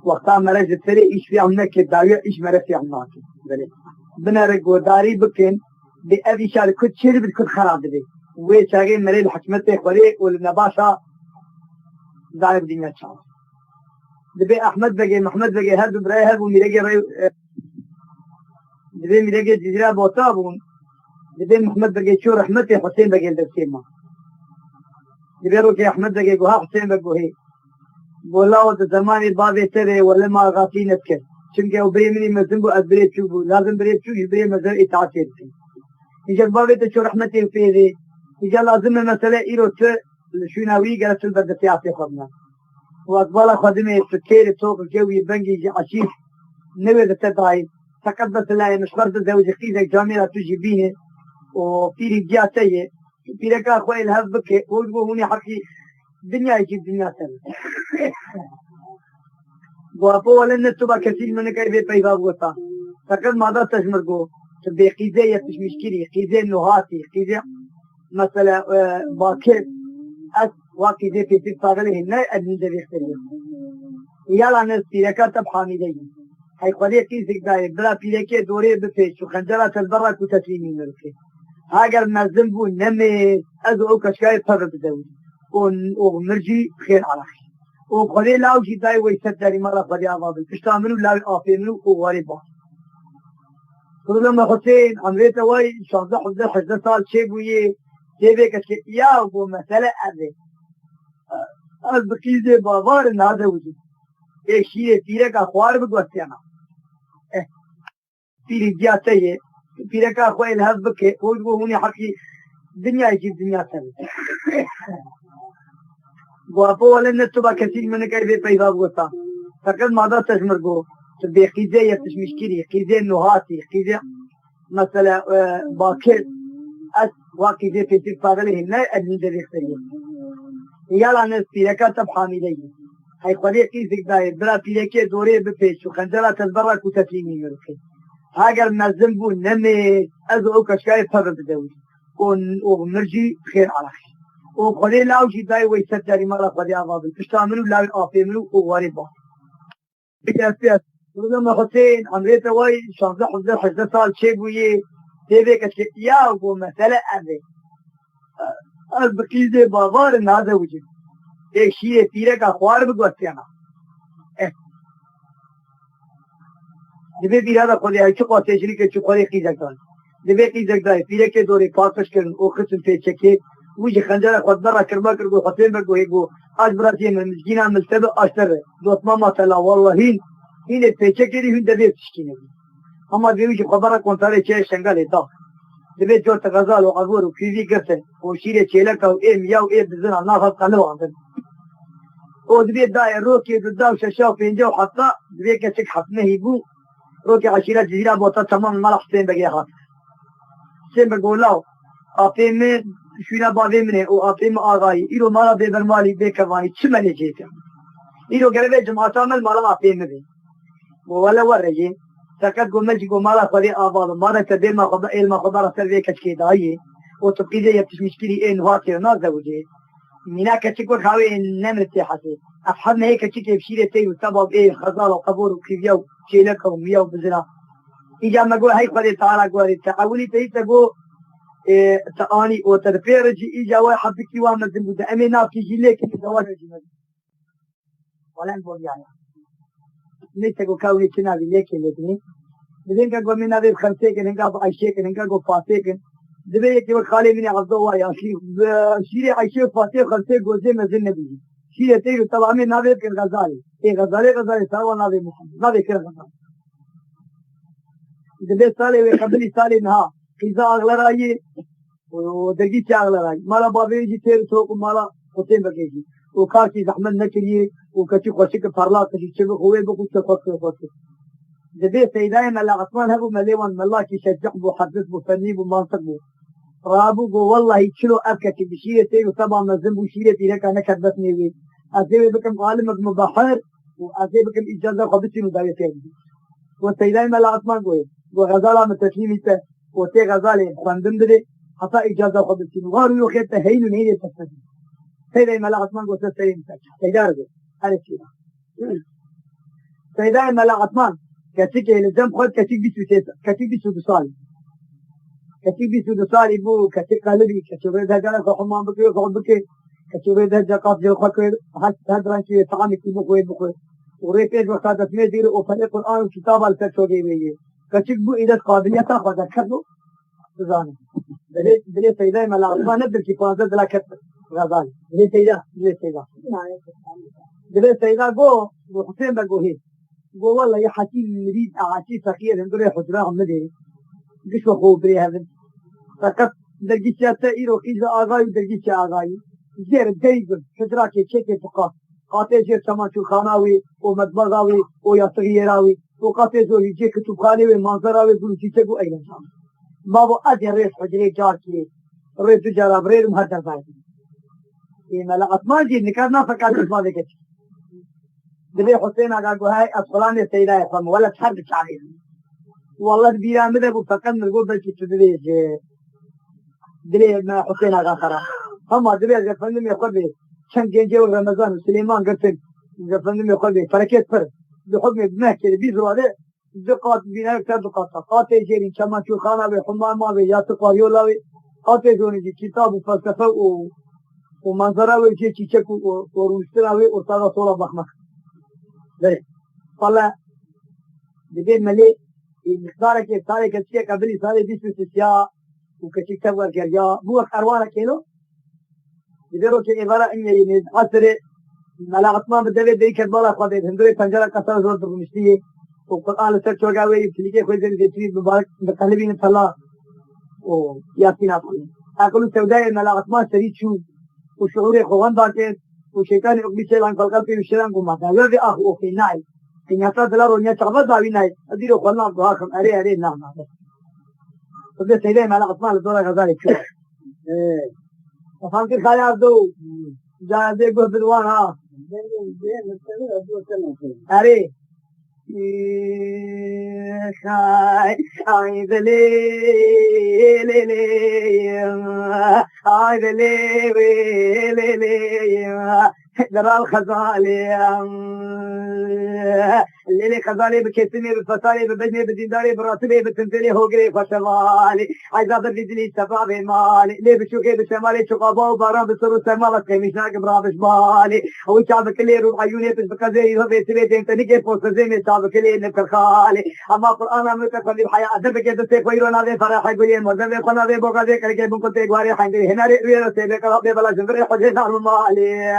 وقتا مرا جتري إيش في عمنا كداوية إيش مرا في عمناك بنا رقوداري بكن بأبي شال كد شرب كد خراب دي ويشاقي مري الحكمة إخوالي والنباشا دعنا بدينا شعر دبي أحمد بقي محمد بقي هردو براي هردو ميرقي راي دبي ميرقي جزيرة بوطابون دبي محمد بقي شو رحمتي حسين بقي الدرسيما دبي روكي أحمد بقي قوها حسين بقوهي بولاو زماني بابي تري ولا ما غافين تكر چونکه او بری منی مزنبو از بری چوبو لازم بری چوبی بری مزر اطاعت کرتی ایجا بابی تو چو رحمتی پیده ایجا لازم مثلا ایرو تو شوناوی گرسل بدفعاتی خودنا و اقبال خودمه سکیر توق جوی بنگی عشیف نوی دتدعی فقط بس لا مشبرد زوج خيزك جامعة تجيبينه وفيري جاتيه فيري كا خوي الهب بك وجبه هوني حكي دنيا يجيب دنيا سنة وابو ولا نتبع كثير من كيف بيباب وطا فقط ماذا تجمرقو تبي قيزية مش مشكلة قيزية نهاتي قيزية مثلا باكر أس وقيزية في تفاغله هنا أدنى ذي يختلف يلا ناس فيري كا تبحامي دي هاي قضية قيزك داي بلا فيري كا دوري بفيش وخنجرات البرك وتسليمين ملكي هاجر نزنبو نمي أزعو كشكاية فرد دولي ونرجي خير على خير وقضي لاو شي داي ويسدري مرة قضي عبابل اشتامنو لاو آفينو وغاري باس لما حسين عمريتا واي شهده حزده سال شيبويه شيبه كشكي يا وقو مسألة أبي از بقيزة بابار ناده وجود ایک شیره پیره کا خوار بگوستیانا پیری جاتے ہے پیره کا خواه الهز بکے وجبو هوني حقی دنیا يجيب دنيا سنة وابو ولا نتبع كثير من كيف بيباب وطا فقط ماذا تجمرقو تبي قيزية مش مشكلة قيزية نهاتي قيزية مثلا باكر أس وقيزية في تفاغله هنا أدنى ذي يختلف يلا ناس بيركا تبحامي لي هاي قضية قيزك داي بلا بيركا دوري بفيش وخنجرات البرك وتسليمين ملكي هاجر نزنبو نمي أزعو كشكاية فرد دولي ونرجي خير على خير وقضي لاو شي داي ويسدري مرة قضي عبابل اشتامنو لاو آفينو وغاري باس بكاسيات لما حسين عمريتا واي شهده حزده سال شيبويه شيبه كشكي يا وقو مسألة أبي از بقيزة بابار ناده وجود ایک شیره پیره کا خوار بگوستیانا دبی پیره دا خودی های چو قاسشری که چو خوری قیزک دان دبی قیزک دای پیره که دوری پاکش کرن او قسم پیچه که وجه خنجر خود برا کرما کرگو حسین برگو هیگو آج براتی من مزگینا ملتبه آشتر دوتما ماتلا والله این پیچه کری هون دبی تشکینه اما دیوی خود برا کنتاره چه شنگل دا دبی جورت غزال و عبور و پیوی گرسن و شیره چیلک و ایم یا و ایم بزن نافت قلو آمدن او دبي داي روكي قدام شاشة وفينجا وحطة دبي كشك حطنه يبو روكي عشيرة جزيرة بوتا تمام ما راح سين بقي حط سين بقول له أفهم من شوينا بابي منه أو أفهم آغاي إيرو مالا ببرمالي بكواني شمالي جيتا إيرو قربي جماعة عمل مالا أفهم منه ولا ورجين سكت قمج قمالا خدي آباد مالا كبير ما خبر إل ما خبر سر كشكي داي وتبقي ذي يبتش مشكلة إيه نهاتي ونازا وجه منا كتشكو خاوي نمرتي حسي أفحمنا هيك كتشكي بشيلة تي وسبب إيه خزال وقبور وكيفيا وشيلك وميا وبزنا إجا ما قول هاي قولي تعالى قولي تعاولي تيسا إيه تقاني وترفيرجي إجا واحد بكي وامن زنبودا أمي نافكي جيليك إني زواج جمال ولا نقول يعني نيسا قول كاولي تنابي ليكي لكني بدين قول من نابي بخمسيكن هنقا بعيشيكن هنقا قول فاسيكن دبي كيف خالي مني عبد الله يا أخي شيري عايشة فاتح خلصة جوزي مزن نبي شيري تيجي طبعا من نابي كن غزالي إيه غزالي سوا نابي محمد نابي كن غزالي دبي سالي وقبلي سالي نها إذا أغلى رأيي ودقي أغلى رأيي مالا بابي يجي تير توك مالا قتين بكيجي وكاركي زحمة نكريه وكتي خشيك فرلا كتي شبه خوي بكو تفكر دبي سيداي ملا عثمان هبو مليون ملا كي شجع بو حدث بو فني بو منطق بو رابو بو والله يشلو أبكي بشيرة تيجي طبعا نزل بو شيرة تيجي أنا كذبتني وين أزاي بكم عالم مبحر وأزاي بكم إجازة قبضتي مداية تاني والسيداي ملا عثمان قوي وغزالة متسليمي تا وتي غزالة خندم دلي حتى إجازة قبضتي وغارو يخيط هينو نهيني تستفيد سيداي ملا عثمان قوي سيداي سيداي ألف كده سيداء ملا عثمان كتيك لزم خد كتيك بسو دوسالي بو كتيك قلبي كتوريد هجانا خحمان بكي وخد بكي كتوريد هجاقات جو خكر هدران شوية طعامي كي بخوي وريبيد وقتادت ميدير وفلي قرآن وكتابة لتشوغي بيه كتيك بو إذا قابلية خدت كردو تزاني دلي سيداء ملا عثمان نبدل كي فانزل دلا كتر غزالي دلي سيداء دلي سيداء بو حسين بقو هي بو والله يا حكيم مريد أعاشي فقير هندوري حجراهم مديري قش وخو بري هذن فقط درجيشة تأيرو كيزا آغاي ودرجيشة آغاي زير دايقن حجراكي تشيكي فقا قاطي زير سمانشو خاناوي ومدبغاوي وياسغيراوي وقاطي زوري جي كتبخاني ومنظراوي بلوشيشة أيضا شام بابو أدي ريس حجري جاركي ريس جارة بريد مهدر بايدي إيما لأطمان جي نكارنا فقط اسمه ذكت دلي حسين أقاقو هاي أطفلاني سيدا يخلم ولا تحرك عليهم والله بيرا مذهب فقط نقول بلكي تدريج دلي ما حسين أقاقرا هما دلي زفنم يقول بي شن جنجي ورمضان وسليمان قرتن زفنم يقول بي فركيت فر بحكم ابنه كده بيزروا عليه دقات بينا كتاب دقات قاتي جيرين كما شو خانا بحمام ما بي ياتقوا يولاوي قاتي جوني جي كتاب وفلسفة ومنظرة ويجي تشيك ورمستراوي وصاغة صورة بخمك دلي فالله دلي ملي المقدار کے سارے کچے قبلی سارے بیس سیا وكشي تبغى كرجا بوك أروانا كيلو يديروا كي إبارة إني ينيد عصر ملا عثمان بدل ديك البلا خديت هندوي فنجرة كسر زور برمشتيه وقرآن لسر شوقا ويري تلقي خوي زين زيتري مبارك بقلبين فلا وياسين أقول أقول سوداء ملا عثمان سريت شو وشعور خوان داكت وشيطان يقبل شيئا فالقلب يشيلان قوما هذا أخو أخي ناي إن يطلع دلار ونيا تعبد داوي ناي أديروا خلنا بهاكم أري نعم فبدأ سيدي ملا عثمان لدورة غزالي شو فهمت خالي عبدو جا ديكو بدوان ها أري خاي دلي لي خاي دلي لي درا الخزالي الليلي خزالي بكتني بفتالي ببجني بدينداري براتبي بتنزلي هوقري فتوالي عايزة بدلي سبابي مالي ليه بشوكي بشمالي شقابا وباران بصرو سمالك كيمشناك برابش بالي هو شعبك اللي روح عيوني بشبكازي هبي سبيتي انتني كيف وصزيني شعبك اللي نفر خالي اما قرآن امريكا خلي بحياة ادبك يدسي خويرونا ذي فرح يقولي مرزم خنا ذي بوقا ذي كريكي بنكو تيقواري حيندي هنا ريرو سيبك ربي بلا جنبري حجينا المالي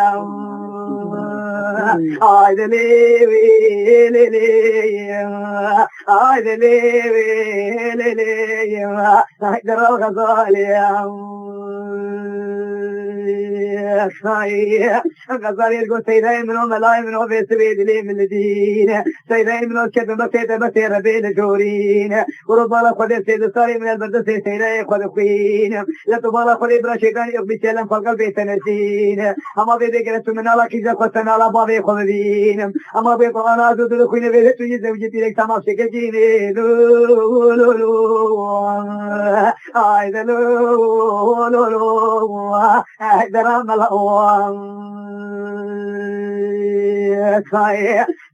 آي دليوي آي دليوي آي درا الغزالي غزالي يقول سيداي منو ملاي منو بيسبيد لي من الدين سيداي منو كتب بسيطة بين جورين وربالا خذ سيد الصاري من البرد سيداي خذ قوين لا تبالا خذ برا شيطان يقبل سلام فالقلب يتنسين أما بيدي قلت من الله كيزا قصنا على بابي خذين أما بيدي أنا أزود لكوين بيدي تجي زوجتي لك تمام شكجيني آي دلو درام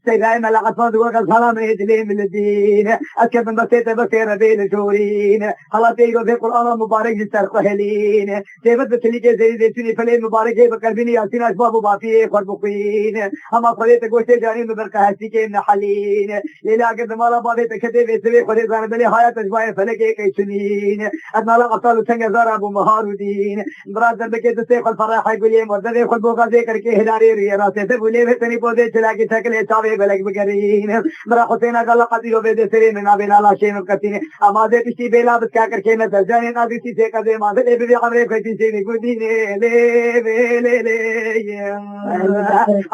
سيداي ملا عطفان وقال سلام يدلي من الدين أكد من بسيطة بين جورين هلا تيجو في القرآن مبارك جسر قهلين سيبت بسليك زي زيتوني فلين مبارك بقلبيني ياسين أسباب وبافيه خربقين أما قليت قوشي جانين ببركة هسيكين نحلين ليلا قد مالا بابي تكتب بسبي قليت زان بلي حياة أجباء فلكي كي سنين أدنا لا أبطال تنجزار أبو مهار ودين براد ذنبك دسيق الفرح يقول لي مرد خلبوغا ذكر كي هداري ريراسي تقولي بتني بودي تلاقي تكلي تابي بلك بقرين مرا حسينا قال قديرو بيد سرين من ابينا لا شيء مكتين اما دي تشي بلا بس كا کرके मैं दर्जने ना दी थी कदे मां ले भी हमरे कहती थी गुदी ने ले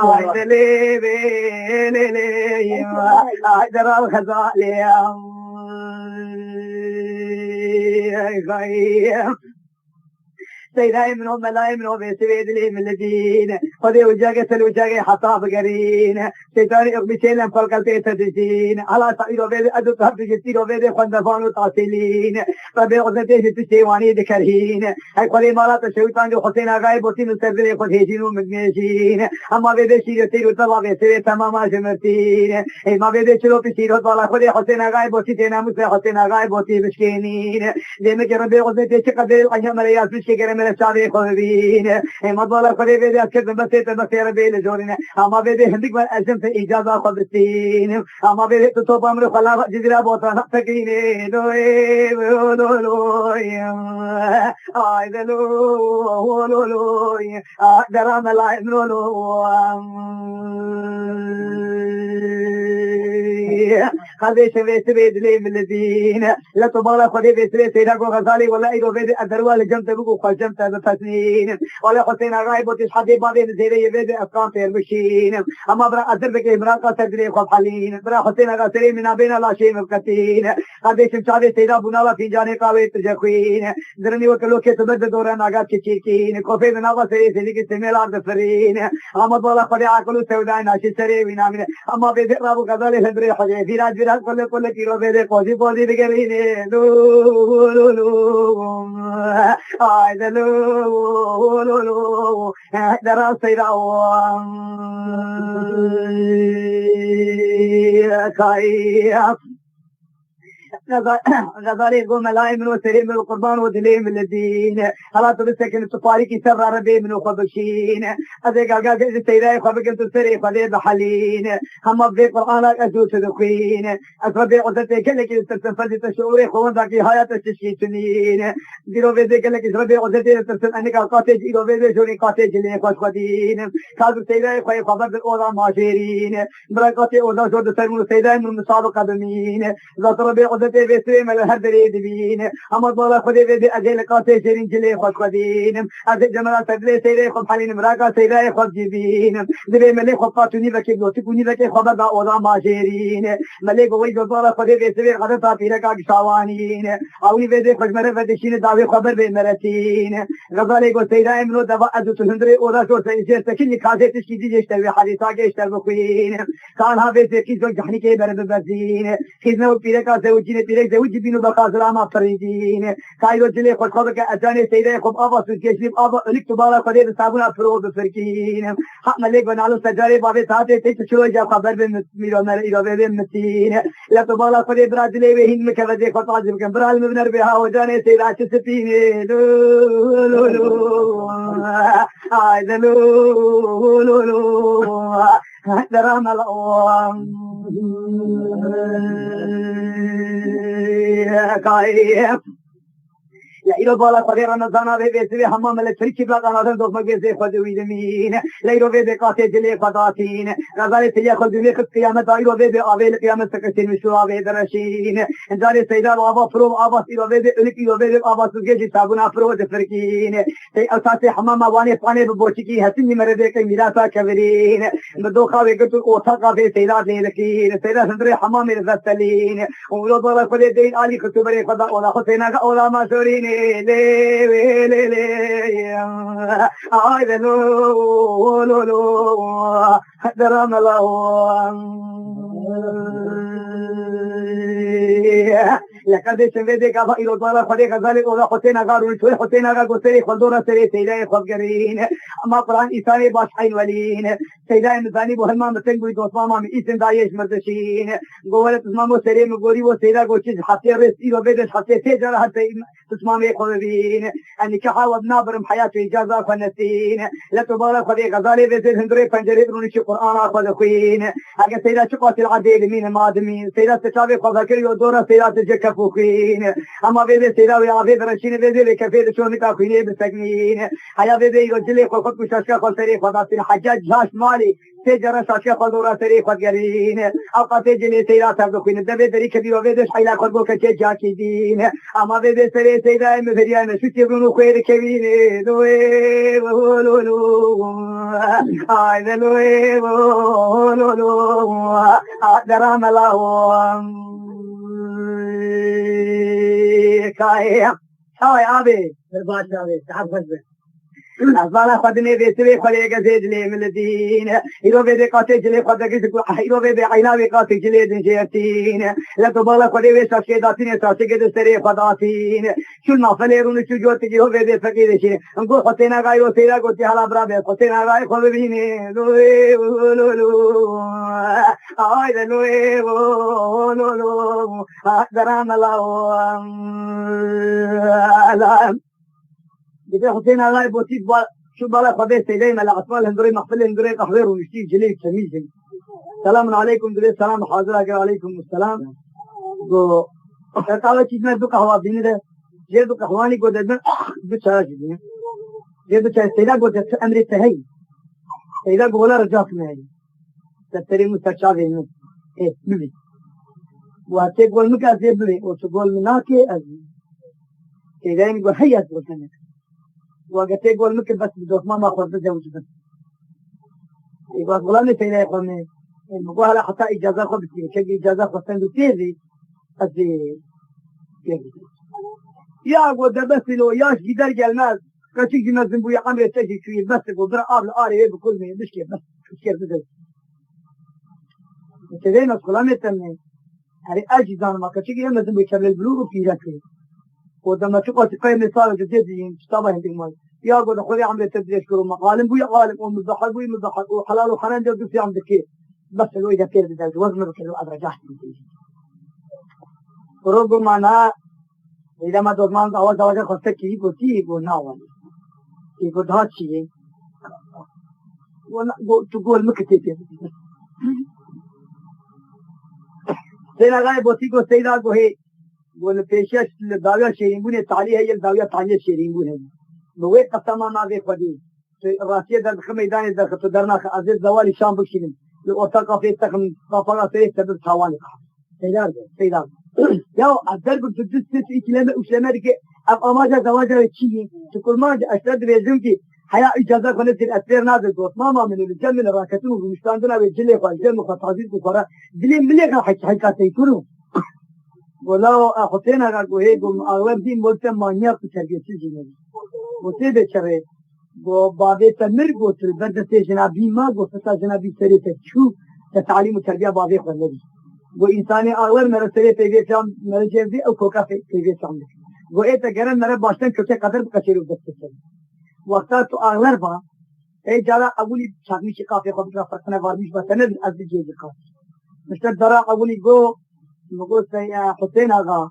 आय ले आय दरा खजाले سيدا منهم ملاي منهم سويد لي من الدين خذي وجاقة الوجاقة حطاب قرين شيطاني اقبتين لم فالقلتين تدجين على صعيد بيد أدو طهب جتين وبيد خندفان وطاسلين ربي عزتين تشتيواني ذكرهين هاي قولي مالات الشيطان جو حسين غايب وطين السردين خذ هيجين ومجنشين أما بيد شير تير وطلع بيسوي تماما جمرتين ما بيد شلو بشير وطلع خذي حسين غايب وطين مسلح حسين غايب وطين مشكينين ديمك ربي عزتين شقدر الأيام رياض بشكر من الشعبي خذبين مضالة خذي بيد أسكت بسيط بسير بيد جورين أما بيد هندق من أجم في إجازة خذتين أما بيد تطوب أمر خلا جزيرة بوطن تكيني دوي لولوي آي لولوي درام لا خذي شويت بيد لي من الدين لا تبالغ خذي بيد سيدك وغزالي ولا إيرو بيد الدروال جمت بقو خجمت بتسنين ولا حسين غايب وتشحدي بابين زيري بيد أفكار في المشين أما برا أزر بك إمراقة تدري خب حلين برا حسين غسري من بين لا شيء مبكتين خذي شمشادي سيدا بنالا في جاني قاوي تجخوين درني وكلو كي تبد دورا ناقات كيكين كوفي بناغا سري سيدي سميل عرض فرين أما دولا خذي عقلو سوداء ناشي سري وينامين أما بيد رابو غزالي هندري حجي فيراج فيراج كل كيلو بيد قوزي قوزي بقرين آي لولو درا سيدا كايا غزالي قوم لاي من وسري من القربان ودلي من الدين هلا تبسك ان تطاري كي سر ربي من خبشين هذا قال قال سيداي خبك انت سري خلي بحلين هم في القران ادو تدخين اسبب عدتك كلك تستفاد تشعوري خوان ذاك حياه التشكيتنين ديرو بيدك لك اسبب عدتك تستفاد انك قاتل ديرو بيدك جوني قاتل لي خوش خدين قال سيداي خبر بالاوضاع ماجرين بركات اوضاع جود سر سيداي من مسابقه قدمين ذات ربي بسوي من الهدري دبين أما الله خذي بدي أجل قاتل شرين جلي خد خدين أجل جمال تدري سيري خد حلين مراكا سيري خد جبين دبي ملي خد قاتوني بكي بلوتكوني بكي خبر با أوضا ماجرين ملي قوي جد الله خذي بسوي غدا تابيرك شاوانين أولي بدي خد مرة بديشين داوي خبر بمرتين غزالي قو سيري منو دبا أدو تهندري أوضا شور سيجير تكيني خازي تشكيدي جيشتر حديثا جيشتر بخوين كان هذا سيكي زوج جحني كي برد بزين خزنا وبيرك زوجين بيرك زوج بينو بخازرا ما فريدين كايرو جلي خد خدك أجاني سيدي خب أبا سكيشلي أبا لك تبارا قدير سابونا فرود فركين حق ملك بنالو سجاري بابي ساتي تشلو جا خبر بميرو مر إيرو بمتين لا تبارا قدير براجلي وهين مكبدي خد عجب كم برال مبنر بها وجاني سيدا تسبيني لو لو آي لو لو درام الأوام كايف لا إيرو بالا قدير نزانا بيسوي حمام الشريك بلا قنادن دوس مجلس خدوي دمين لا إيرو بيد قاتل جلي قداتين غزالي سيا خدوي خد قيامة إيرو بيد أبيل قيامة سكتين مشوا بيد رشين إنزالي سيدا بابا فرو أبا إيرو بيد إلك إيرو بيد أبا سجى سابونا فرو دفركين تي أساس حمام واني فاني ببوشكي هسني مرد كي ميراثا كبرين بدوخا ويكتو أوثقا في سيدا ليلكين سيدا سندري حمام الغسلين ولو بالا قدير دين علي كتبري خدا ولا حسينا ولا ماسورين لي لي لي آي لو لو لو درام لقد سمعت كذا إلى طالع خدي كذلك ولا حسين أقارن شوي حسين أقار قصري خدورة سري سيداي خبرين أما قرآن إسرائيل باشحين ولين سيداي مزاني بهما متن بيد وصمام من إسم دايش مردشين قولت تسمامو سري مقولي وسيدا قوشيز حتى رسي وبيدش حتى تجرى حتى تسمامي خبرين النكاح وابنابرم حياته إجازة فنسين لا تبارك خدي كذلك بزيد هندري فنجري برونيش القرآن أخذ خوين أجا سيدا شقات العديل من المادمين سيدا ستابي خذكري ودورة سيدا تجكف خوين أما بيد سيدا ويا بيد رشين بيد كفيد شونك خويني بسكنين حيا بيد يرجلي خد كشاشكا خد سري خد حجاج جاش مالي تجرى شاشكا خدورة سري خد جرين أوقات جلي سيدا تبدو خوين دبي دري كبير وبيدش حيلا خد بوك جاكي دين أما بيد سري سيدا مفريان شتي برونو خير كبيني دوي لو لو آي لو لو درام الله كايا آبی برباد آبی صاحب خوش به أصلا خدني بيسوي خليك زيد لي من الدين يلو بيدي قاتل جلي خدك يلو بيدي عينا بقاتل جلي دنجيتين لا تبالا خدي ويساسكي داتين ساسكي دستري خداتين شو النافليرون شو جوت يلو بيدي فقير شيء انكو خطينا غايو سيرا قوتي حالا برابي خطينا غاي خو بيني لوي لولو آي لوي لولو درام الله دبي حسين الله بوتيك شو بالك خبيث إلينا الأطفال هندوري محفل هندوري تحضير ونشتي جليل تميز السلام عليكم دليل السلام حاضر عليكم السلام جو قالوا چیز میں دو قهوه بینی ده یہ دو قهوانی کو ددن دو چای دي یہ دو چای سیدا کو دت امر تهي سیدا بولا رجاك میں ہے تتری مستشاوی میں اے نبی واتے گول میں کا زبلی او گول میں نا کے از سیدا میں هيا وكانت وقت يقول ممكن بس بدوك ما أخذ تزوج بس يقول غلامي سيدا يقولني المقوى هلا حتى إجازة خذ بكي شكي إجازة خذ سندو تيزي أزي يا أقول ده بس لو ياش جدار جالناز كاتي جنازم بويا عمري تجي شوية بس يقول درا قابل آري بكل مين مش كيف بس مش كيف تزوج سيدين غلامي تنين هري أجزان ما كاتي جنازم بويا شبل البلوغ في ركي ودما تبغى تقيم مثال جديد تشتغل عندك مال يا قول أخوي عمري تدري أشكره مقالم بويا قالم ومضحك بويا مضحك وحلال وحنان جود في عندك كيف بس لو إذا كير بدل وزن بكلو أدرجات روجو معنا إذا ما دومان أول زواج خسته كي قلتي يقول ناوي يقول هذا شيء تقول مكتب سينا غاي بوتي کو سيدا کو ہے قول پیشش داویا شیرین بونه تعالی ہے داویا تعالی شیرین بونه نو قسم ما به خدي راسيه در خمیدان در خط درنا عزیز زوال شام بکشین لو اتاقا في تخم طافرا في تبد حوالي سيدا يا الدرب تدس في كلمه وشمالك اب اماجه زواجه تشي تقول ما اشد بيزمتي حياه اجازه كنت الاثير نازل دوت ماما من الجمل راكتون ومشتاندنا بالجلي فالجل مخطازين كفرا دلي ملي حكايتي كلهم ولو أخذنا رجوعهم أغلب دين ملتم مانيا كتير جيني وتبي شري وبعدين تمر قلت البلد جنابي ما قلت جنابي سري تشوف تعليم وتربية بعدين خلني وإنساني أغلب مرة سري تيجي كم مرة جيبي أو كوكا في تيجي كم وإيه تجرب مرة باشتن كتير قدر بكثير وبكثير وقتها تو أغلب با إيه جالا أقولي شاكني شكافي خبرة فرقنا وارمش بتنزل أزدي جيبي كاس مشتر درا أقولي جو نقول سيا حسين آغا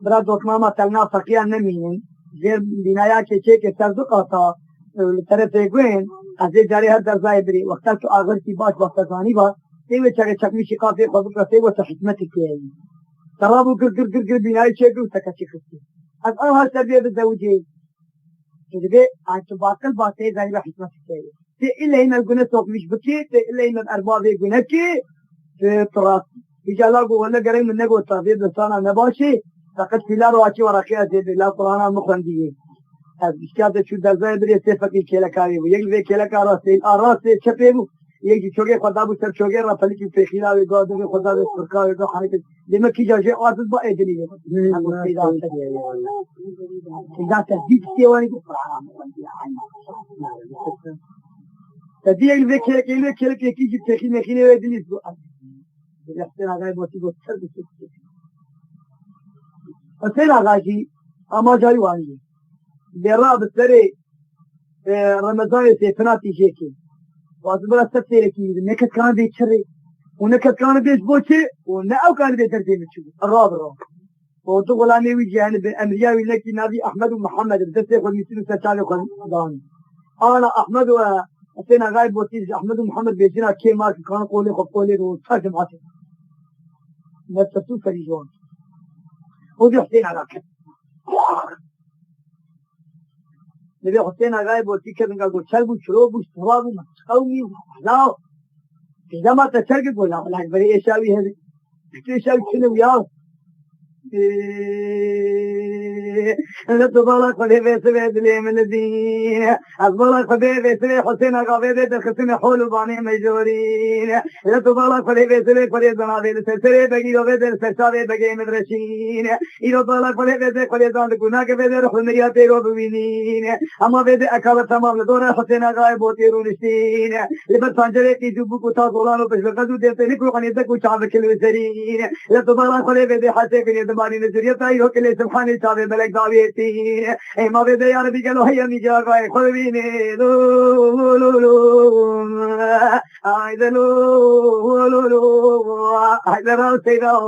برا دوكماما تلنا فقيا نمين زير بنايا كيشي كتردو قاطا لطرف اگوين ازي جاري هر در زايبري وقتا تو آغر کی باش وقتا زاني با تيوه چاگه چکمی شقافي خبرك تيوه تحكمتي كيهي ترابو گر بنايا چيگو تكا چكسي از آنها سربيه بزوجي كده انتو باقل باقل زاني با حكمتي كيهي تي إلا هنا الگونه توقمش بكي تي إلا هنا الاربابي گونه كي تي تراسي إجازة قولنا قريب من نقول تغذيب لسانا نباشي فقد فيلا رواتي ورقية زيد الله قرآن مخرن ديه إشكال شو درزاي بري سيفكي كيلكاري ويجي في كيلكارا سيل آراس سيل شبيبو يجي شوكي خدابو سر شوكي رفلكي في خلا ويقادو خدابو سركا ويقادو حركة لما كي جاجي عادت بقى إدني إذا تهديد كيواني قرآن مخرن ديه تديه يجي في كيلكي كي جي في خلا ويدني يحسن آغای موتی کو سر بسید حسین آغای کی اما جاری وانگی بیرا بسره رمضان سیفناتی جیکی واسه برا سب تیره کی نکت کان بیت چره و نکت کان بیت بوچه و نه او کان بیت ترتیب چه الراب و تو غلامی وی جهان بن امریا وی لکی نبی احمد و محمد بدسته خود میتونی سچاله خود دانی انا احمد و حسین آغای بوتی احمد و محمد بیجنا کی مارک کان قولی خود قولی رو ترجم آتی نفسه فريجون ودي حسين على كده نبي حسين على بوتي كده نقول شرب وشرب وشراب ومسخوي وحلاو إذا ما تشرب ولا ولا بري إيش أبي هذي إيش أبي شنو وياه لتبالك خدي بسوي دليم الدين أزبالك خدي بسوي حسين قابيدة الخسين حول باني مجورين لتبالك خدي بسوي خدي زنابي السلسلة بقي وبدر السلسلة بقي مدرشين إلو بالك خدي بسوي خدي زنابي كنا كبدر رحمية تيرو بوينين أما بدر أكابر تمام لدور حسين غايب وتيرونشين لبر سانجري کی جبو کو تا گولانو پس قدو دیتے نکو قنی تکو چاو کلو سرین لتبارا خلے بدے حسے کنی دماری نظریت آئی ہو کلے سبحانی چاوے ملک داویتین ایما بدے یا نبی کلو حیا می جا گائے خلوینے لولولو آئیدلولولو آئیدراو سیداو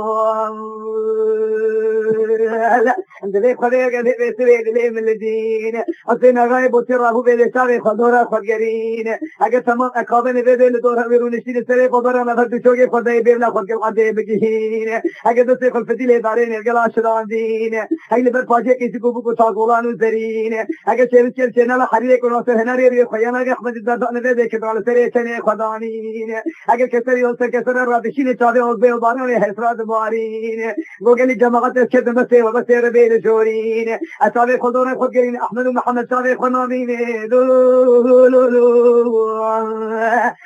اندلے خلے گلے بیسوے دلے ملدین حسین غائب وتراہو بدے چاوے خدورا خدگرین اگر تمام اکابن بدل دور همیرونشین سر قبر نظر دوشوگی خدای بیرلا خود که قده بگیین اگر دسته خلفتی دارین ارگلا شدان دین اگر بر پاجه کسی کو بکو تاقولانو زرین اگر چل چنال حریر کناسر هنری روی خیانا احمد دردان بده که دال سر چنه خدانین اگر کسری اولسر کسر رادشین چاوه اوزبه و باران حسرات بارین گوگلی جماعت اسکت بسه و بسه ربیل جورین اصابه خدون خودگرین احمد و محمد چاوه خنامین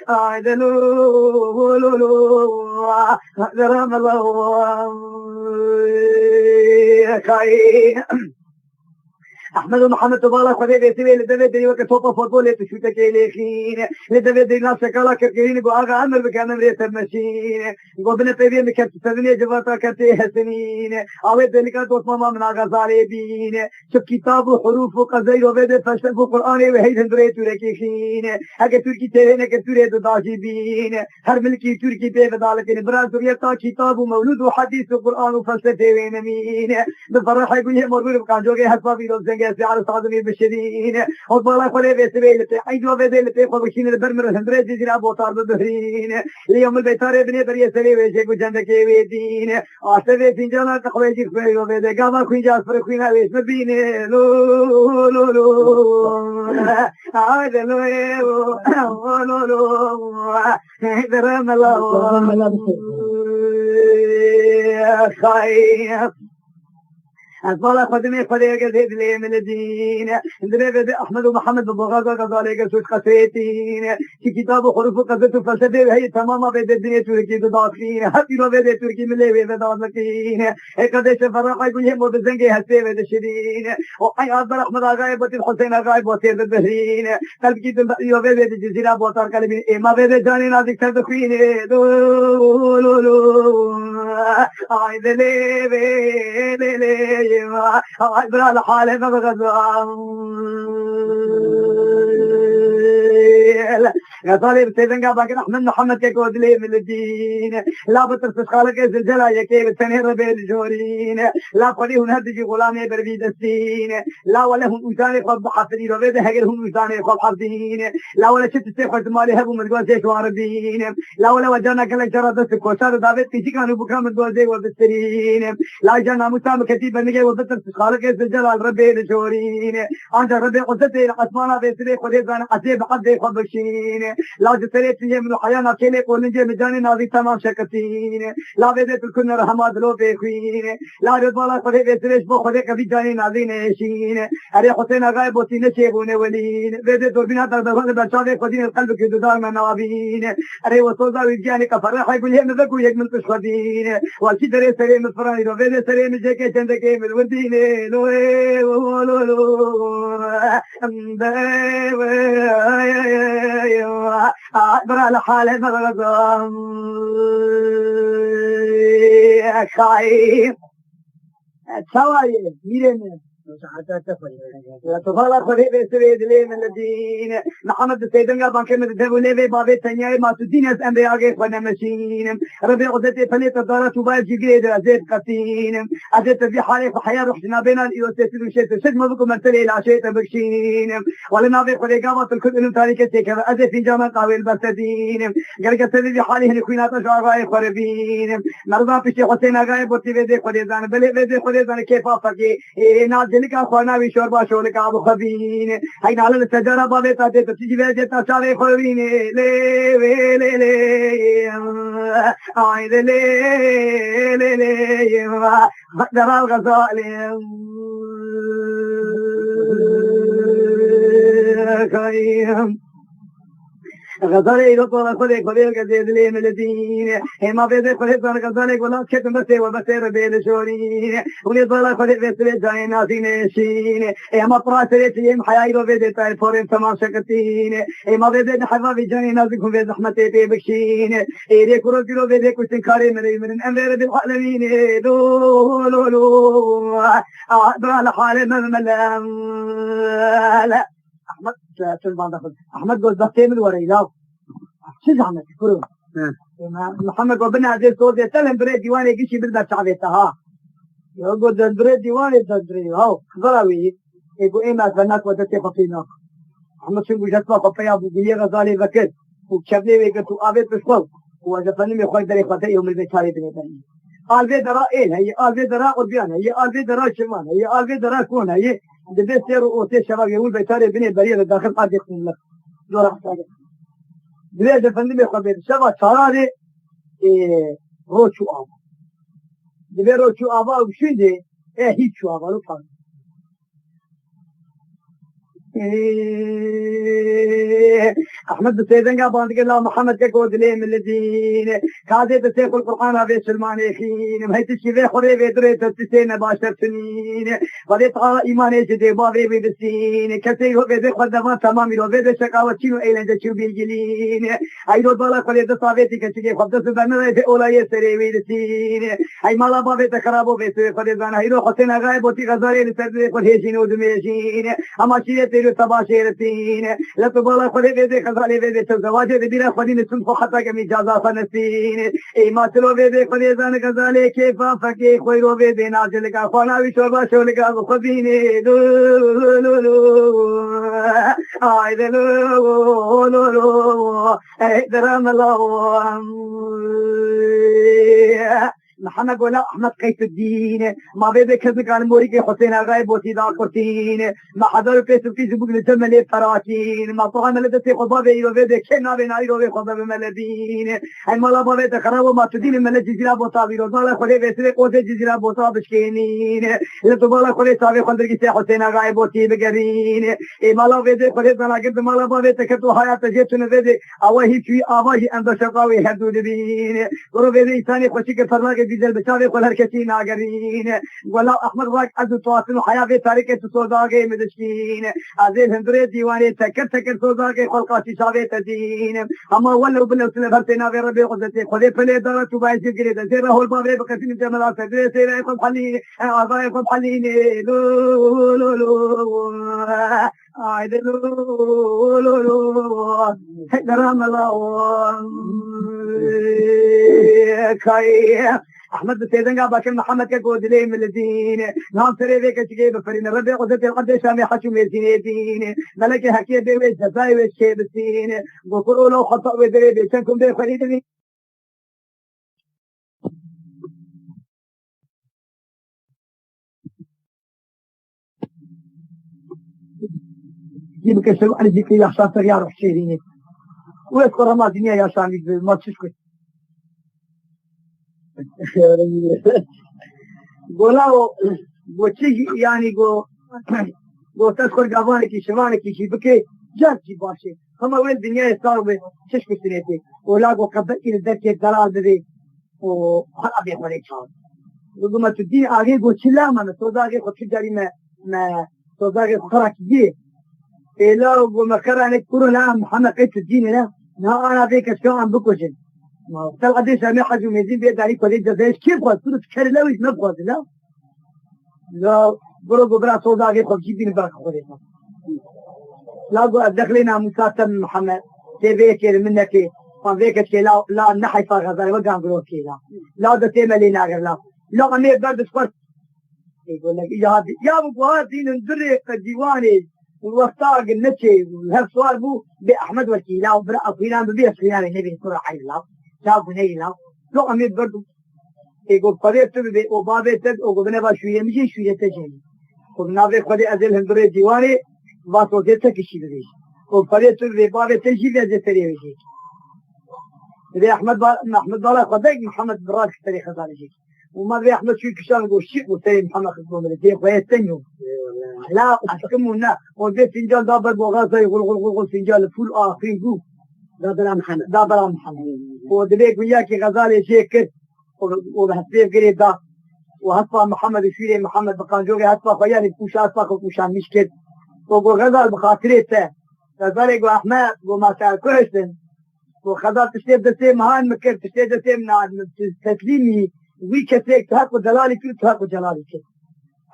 عدلو درام الله خير احمد محمد تبارك خدي بيسوي لدبي دري وقت توبه فوتبول تشوت كيليخين لدبي دري ناس كلا كركين بو اغا عمر بكامل ريت المشين قبل بيبي مكت تدني جواتا كتي حسنين اوي دلكا دوت ماما من اغا زالبين شو كتاب حروف وقزي وبد فشف القران وهي هندري تركيخين اگه تركي تهنه كتوري داشيبين هر ملكي تركي به بدالكن برازوريتا كتاب مولود وحديث القران وفلسفه وينمين بفرح يقول مرور كان جوجي حسابي روزنگ على صادمي بشدين وطلع خلي بسبيلته ايدو بدلته خبشين البرمر هندري جزيره بوتار بهرين اليوم البيتار ابن بري سري وجه جند كي ويدين اسبه فنجانا تخويجي خوي وبده غاما خويجا فر خوينا ويس مبين لو هذا لو درام الله خير أطلع خدمي خديك زيد لي من الدين عندنا بدأ أحمد ومحمد ببغاقة كذلك سوش قسيتين في كتاب حروف قصة فلسفة وهي تماما بدأ الدنيا تركي تداخلين حتى لو بدأ تركي من ليه بدأ مكين قدش فرقا يقول هم وبزنجي هسي بدأ شدين وأي أكبر أحمد آغايب وطير حسين آغايب وطير البهرين قلب كي تنبقي وبدأ جزيرة بوطار كلمين إما بدأ جاني نازك تردخين عايز ليه عبر الحالة قال بسيدنا باكر احمد محمد كيكود لي من الدين لا بترفس خالق زلزلة يكي بتنهر بالجورين لا قليهم هدجي غلامي بربيد السين لا ولهم وزاني خب حفظين وبيد هجرهم وزاني خب حفظين لا ولا شت السيخ وزمالي هبو مدقوزي شواربين لا ولا وجانا كلك جرد السكوشار دابت كيشي كانوا بكرا مدقوزي وبسترين لا جانا مسام كتيب نجي وبترفس خالق زلزلة ربي الجورين عند ربي قصتي الأسمانا بيسري خليزان عزيب حد خبشين لا جتريت من الحياة كله قولنجي مجاني نازي تمام شكتين لا بدأت الكل رحمات لو بيخوين لا رضوالا خده بيسرش بو خده كبي جاني نازي نشين اري حسين غايب وطينة شيبون ولين بدأت دوربينات دردوان بشاوه خدين القلب كدودار من نوابين اري وصوزا ويجاني كفرح يقول هم ذكو يك من تشخدين والشي دري سري مفراني رو بدأت سري مجيكي چندكي من ودين لوه ولولو برا الحالة مغضم خايف سوايه ميرنا لا تفعل خذي بسويد لي من الدين محمد سيدنا بانك من دولة بابي تنيا ما تدين از أمر آگه خنا مشين ربي عزتي فليت دارة توبايل جيجريد عزت قتين عزت في حالي حياة روح جنابنا الإيوسيس الوشيس شد ما بكم مرتلي إلى شيء تبكشين ولنا بخلي قامت الكل إنهم تاريخ تيكا عزت في جامع قاويل بسدين قال كسر في حالي هني خوينات شعراء خربين مرضى في شيء حسين آگه بوتي بيدي خلي زان بلي بيدي خلي زان كيف أفكي ذلك أخوانا بشوربا شولك أبو خبين هاي نعلن السجارة بابي تاتي تتجي بيجي تشاري خوين لي عيد ليلي درى الغزالي خيم غزالي لطول خذي خذي القديد لي من الدين ما بيدي خذي صار غزالي ولا كتم بسي وبسير بين شورين ولي طول خذي بيت بيت جاي ناسي نشين ما طرات يم حيايرو بيدي تاي فورين تمام شكتين ما بيدي حبابي جاي نازكم في زحمتي بكشين ري كرو كيلو بيدي كنت كاري من امير بالعالمين لو لو لو على حال ملام لا احمد سلمان دخل احمد قول بختي من وري لا شو زعمت كرو محمد وبنا عزيز صوت يتلهم بريد ديواني قشي بالبا شعبيتها يقول بريد ديواني تدري هاو ضراوي يقول ايه ما فناك ودتي خطيناك احمد شنقو جاتما خطيا ابو قليه غزالي بكر وكشبني ويقلتو آبيت بشخل وجفني مخوي دري خطي يوم البيتاري بنيتاني آلبي درا إيه هي آلبي درا قربيان هي آلبي درا شمان هي آلبي درا كون هي دبي سيرو أوتي شباب يقول بيتاري بني بريء داخل قاعد يقوم لك دور حسابك دبي جفني مخوي شباب شاري روشو آب دبي روشو آبا وشيدي هيك شو آبا لو كان احمد سيدنا قابان الله محمد كقود لي من الدين كادي تسيق القران ابي سلمان يخين مهيت الشيء خري بدري تسين باشر سنين ولي تعالى ايماني جدي بابي بالسين كتي هو بده خدمات تمام لو بده شقاوه شنو ايلند شو بيجلين ايدو بالا كل ده صابتي كتي خدس بنه اولا يسري بالسين اي مالا بابي تخرابو بيت خدي زان هيرو حسين غايب وتي غزاري لسد كل هيجين ودميجين اما شيء تباشيرتين لا تبالا خذي بيدي خزالي بيدي تزواجي بيدي خذي نسمخ حتى كم إجازة فنسين إيه ما تلو بيدي خذي زان خزالي كيف فكي خيرو بيدي نازل كافانا وشربا شولك خذيني لو لو لو عيد لو لو لو درام الله محمد ولا احمد قيس الدين ما بيدك كذلك عن موريكي حسين غايب وتيدا كورتين ما حضر بيت في زبوق لجمل فراكين ما طعم لدتي خضابي يوبيدك كنا بين ايرو خضاب ملدين اي مالا بابيت خراب ما تدين ملج جزيره بوطابي روزالا خلي بيسري قوت جزيره بوطاب شكينين لتبالا خلي صافي خندرك حسين غايب وتي بقرين اي مالا بيدك خلي زنا قد مالا بابيت كتو حياه جيتون بيدك اوهي في اواهي عند شقاوي حدود بين ورو بيدي ثاني خوشي فرما ديزل بچاوي كل هركتي ناغرين ولا احمد واق عز تواصل حياه في تاريخ سوداغي مدشين ازيل هندري ديواني تكر سوداغي خلقاتي شاوي تدين اما ولو بلو سلفرتنا في ربي قدتي خذي فلي دار تباي جريده زي هو الباب بكتين جمال سدري سير يكون حلي اغا يكون حلي لو لو لو عيد لو لو لو درام الله كاي احمد سيدنا باكر محمد كقود لي من الدين نام سري بك تجي بفرين ربي قدت القد شامي حكم الدين ملك حكي بي جزاي وشي بالدين وقولوا له خطا ودري بيتكم بي فريد يبقى سلو على ذيك يا شاطر يا روح شيريني ويذكر ما الدنيا يا شامي ما تشكر قولوا وتشي يعني قو تذكر قابانك شمانك شي بكي جاتي باشي هما وين الدنيا صاروا تشكي سنتي ولا قو قبل إلى ذاك الدلال ذي وهل أبي أخواني شان وقوما تدين آغي قو تشلا ما صداقي خد تجاري ما صداقي خراك جيه إلا وقوما كرانك كورو لا محمد قيت الدين لا أنا بيك أشكال عن بكوشن ما تلقى دي سامي حاجة ميزين بيد عليك ولي جزايش كيف قد تقول تكرر لا ويش نبغى لا برو برا صداقي خد جيبين باك خدينا لا قو دخلنا مساتم محمد تبيك منك فان بيك لا نحي فغزاري وقام قلوك لا ده تيملي ناقر لا أمير برد سفر يقول لك يا ابو هذه ندري الديواني والوثاق النتشي وهالسؤال بو بأحمد والكيلا وبرأ فيلان ببيع فيلان النبي كرة حي الله شاب نهي الله لو أمير برضو يقول قريب تبي وبابي تب وقبنا بشوية مشي شوية تجيني وقبنا بقدي أزل هندري ديواني واسوجتك كشي بديش وقريب تبي بابي تجي في أزل تريه بيجي دبي أحمد بالا خدك محمد براد كتري خزانة شيء وما دبي أحمد شو كشان يقول شيء وتري محمد خدمه من الدين خويه تنيو لا أحكمونا وده فنجان دابر بوغازة يقول غل فنجان فول آخرين جو دابر محمد ودبي وياك غزالة شيء كت وبحسبيه قريب ده وهطفى محمد وشيري محمد بقانجوغي هطفى خياني بوش هطفى كوشان مشكل وقو غزال بخاطريته غزال يقول أحمد وما سأل كوشتن وخذا تشتيب دسي مهان مكر تشتيب دسي من تسليمي وي كتيك تهاكو دلالي كل تهاكو جلالي كل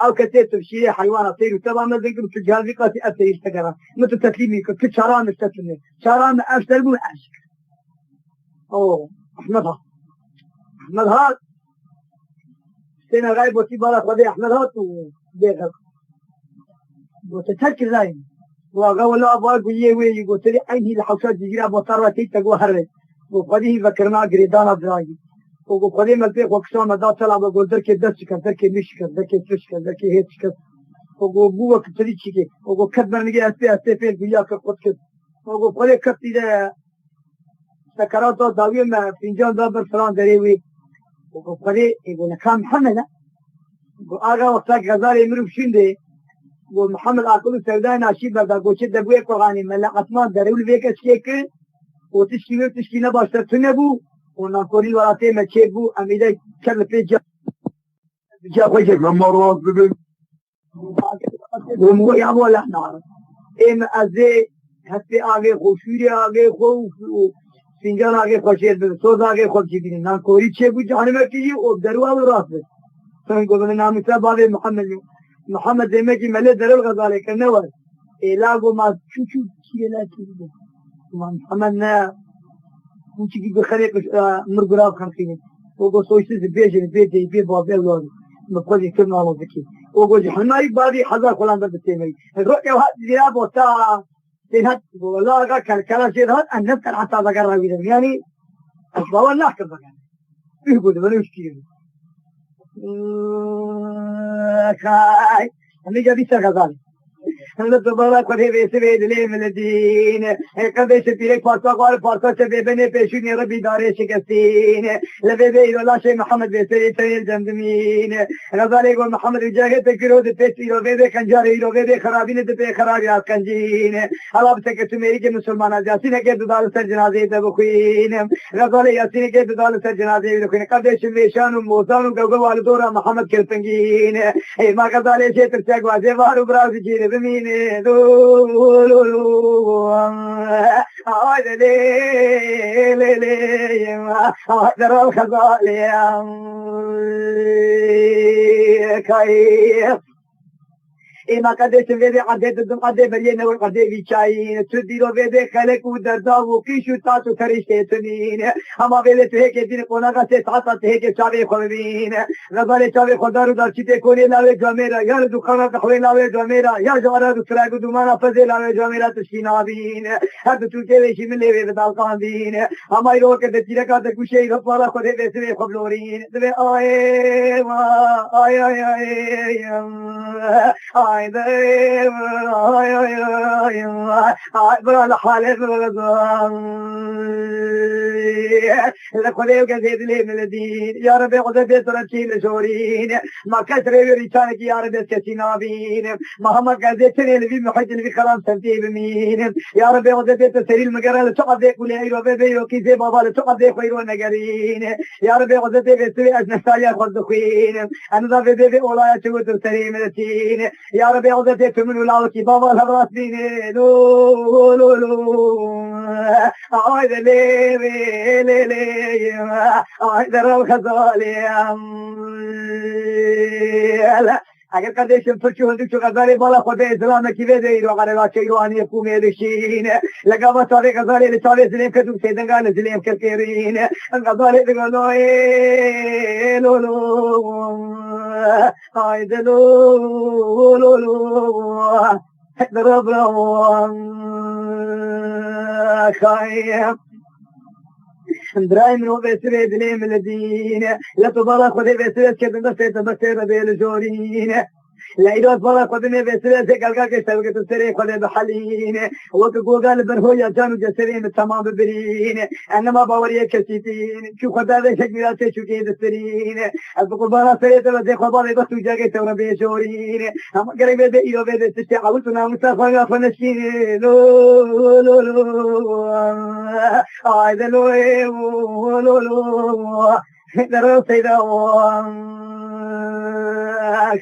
او كتيب تبشيري حيوان طير وتبع ما ذكر تجهال في قاسي أبتر يشتقرا مثل تسليمي كل شاران مستسلمي شاران أفسر مو أشك اوه أحمد هات سينا غايب وتبالا خذي أحمد هات وبيغل وتتذكر زين وقال لا أبغى قويه ويجي قلت لي عيني الحوشات جيرا بطارتي تقوى هرب وقديه ذكرنا قريدانا دراجي وقديه ملبيك وكسان مدى طلع بقول دركي دستك دركي مشكر دركي تشكر دركي هيتشكر وقبوه كتري تشكي وكبر نجي أسبي فين قوياك قدك وقديه كبتي ده سكرات داوية ما فنجان دابر فلان دريوي وقديه يقول كان محمد وآغا وقتك غزالي مروف شنده ومحمد أقول سوداء ناشيب بدا قوشي دبوية قراني ملا عثمان درول بيك اشكيك وتشكي نباشتر تنبو ونانكوري وراتي مچيبو أميدا كرل في جا خوشك لما رواز ومو يامو لا نار ايم ازي حتى آگه خوشوری آگه خوف فنجان آگه خوشیر بده سوز آگه خوشی بینی نانکوری چه جانمه کیجی و دروا براس بده سنگو بده نامی سا بابه محمد زمكي ملي درل غزالي كنور إلاقو ما شو كيلا كيلا ما محمدنا وشي بخريق مرقراب خمسين وقو سويسيس بيجي بيجي بيه بابي أولاد مقودي كلمة الله ذكي وقو جحناي بادي حزار قلان بالتيمي الرؤية وهاد زياب وطاعة تنهد والله كان كلا شيء هاد أن نفتر حتى ذكر راويدا يعني أسباب الله كذا فيه بود بنوش كيلا خاي أنا جابي سرقان أنا دوباره كده بيسوي دليل من الدين كده سبيرك فارسا سببني بيشوني ربي داره شكستين لبيبي الله شيء محمد بيسوي تيل جندمين غزالي يقول محمد وجاهد تكرو دبتي لبيبي كنجاري لبيبي خرابين دبي خرابيات كنجين الله بسكت ميري के मुसलमान जासीने के दुदाल सर जनाजे दबखीन غزالي यासीने के दुदाल सर जनाजे दबखीन कदे शिवेशान मोसानु गगवाल दोरा محمد كرتنجين ए ما غزالي से तरचा गवाजे वारु ब्राज जीरे बमीन دولو عاد لي ما أقدر الخزالي كيف إما قدش ويدي قدي تدم قدي برينا وقدي بيشاين تديرو ويدي خلق ودرداو كيشو تاتو تريشتي تنين أما ويدي تهيك دين قونا قسي تاتا تهيك شابي خوبين غزالي شابي خدارو دار چيته كوني لاوي جواميرا يا دخانا تخوي لاوي جواميرا يا جوارا دكراغو دومانا فزي لاوي جواميرا تشكينا بين هاد تلكي ويشي من ليوي بدال قاندين أما يروك تتيرا كاتا كوشي غفارا خده بيسوي خبلورين دبي آي ما آي آي آي آي برا حالي لكوليو كزيد لي من الدين يا ربي قد بيترتي لشورين ما كثر يريتانك يا ربي سكتنابين مهما كزيتني اللي محيط اللي خلام سنتي بمين يا ربي قد بيتسري المقرى لتقضيك ولي ايرو بيبيو كي زي بابا لتقضيك ويرو نقرين يا ربي قد بيتسري اجنسايا خردخين انا ذا بيبي اولايا تقول تسري من الدين يا ربي عودتك من ولاوتي بابا الهبرات بيني لو لو لو عايد لي لي لي عايد الخزالي لا اگر قدش فرشو هندو چو غزالي بالا خود اسلام کی ویدے ایرو غرلا چیروانی کو میدشین لگا ما سارے غزالي لچاوے زلیم کدو سیدنگا زلیم کرکرین غزالي دگلو لو لو عايد لو لو لو ضرب روان خايف درايم رو بسوي دليم الدين لا تبارك خذي بسوي كذا بس بيل جورين لا إيراد والله قدمي بسرعة قلقا كشتوك تسري خلي بحلين وكقو قال برهو يا جانو جسرين تمام ببرين أنما باوريه كسيتين شو خدا ذا شكلات شو كيد السرين أبقوا بارا سريت وزي خبالي بس وجاكي تورا بيشورين أما قريبا دي إيرو بيدي تستعوتنا مستفاقا فنشين لو لو لو آيدا لو لو لو درو سيدا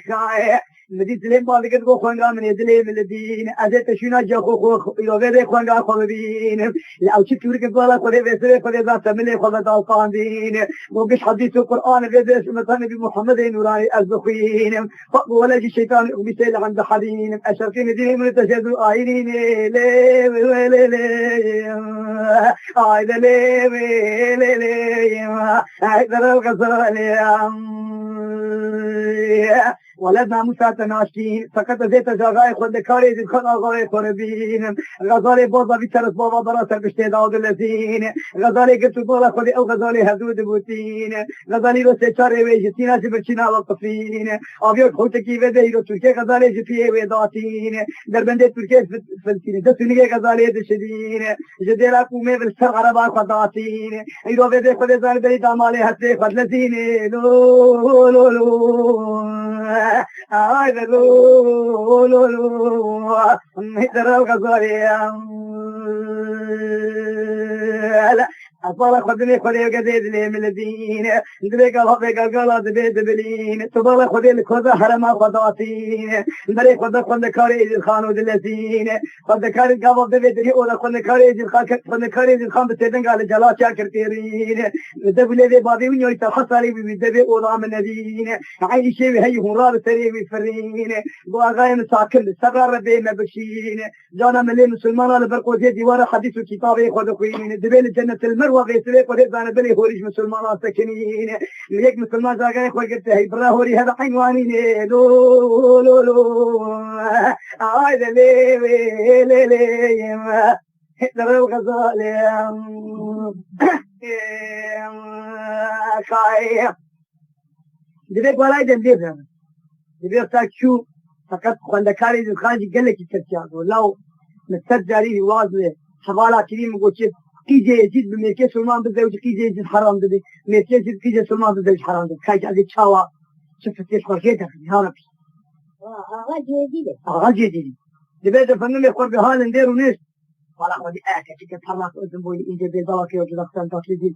خاية مديت لهم بالك تقول خوانقا من يدلي من الدين أزيت شونا جاكو خو يوغيدي خوانقا خولبين لأو شكورك بوالا خولي بسري خولي ذات ملي خولي دالقان دين موقش حديث القرآن بيدي سمتان نبي محمد نوراني أزبخين فقو ولا جي شيطان بيسيل عند حدين أشركين ديني من تشهدوا آينين لي لي لي لي آيدا لي لي لي آيدا الغزر لي ولدنا موسى تناشين فقط زيت جاغاي خود كاري زي خنا غاي خربين غزالي بوضا بيترس بابا براسر بشتي داود الذين غزالي قلت بولا خودي او غزالي هدود بوتين غزالي رو سيچاري ويجتينا سبرچينا وقفين ابيو خوتكي ودي رو تركي غزالي جفيه وداتين دربنده تركي فلسطين دسنيه غزالي دشدين جديلا قومي بالسر عربا خداتين ايرو ودي خودي زان بري دامالي هتي خدلتين لو لو لو هذا لو لو لو مثل الغزالي لا أصلا خدني خدي وقديد لي من الدين دبيك الله بيك القلا دبي دبلين تبغى خدي الخذ حرما خداتين دري خد كاري الخان ودلتين خد كاري قبل دبي دري ولا خد كاري الخان بتدين قال جلات شاكر تيرين دبلي دي بابي ونيو تحصلي بدبي ولا من الدين عين شيء هي هرار تري بفرين بواغاي مساكن سقر بين بشين جانا ملي مسلمان على برقوزي ديوار حديث كتابي خد خوين دبي الجنة المروة غيسلك وهذا بلي هوريش مسلمان ساكنين ليك مسلمان زاغاي خو قلت هي برا هوري هذا حيوانين لو لو لو هذا لي لي لي ما درو غزالي خايف دبيك ولا يدبر دبيك تاكشو فقط خندكاري الخارج قال لك الترتيب ولو متسجري واضح حوالا كريم وقلت كيجي يزيد بميكي سلمان بالزوج كيجي يزيد حرام دبي ميكي يزيد كيجي سلمان بالزوج حرام دبي كايج على تشاوا شفت ايش خرجتها في هذا اغا جديد دبي فنن يقرب هال نديرو نيش ولا خدي كي تحرك قدام بوي انت بالبلاكي وجدك تنتقلي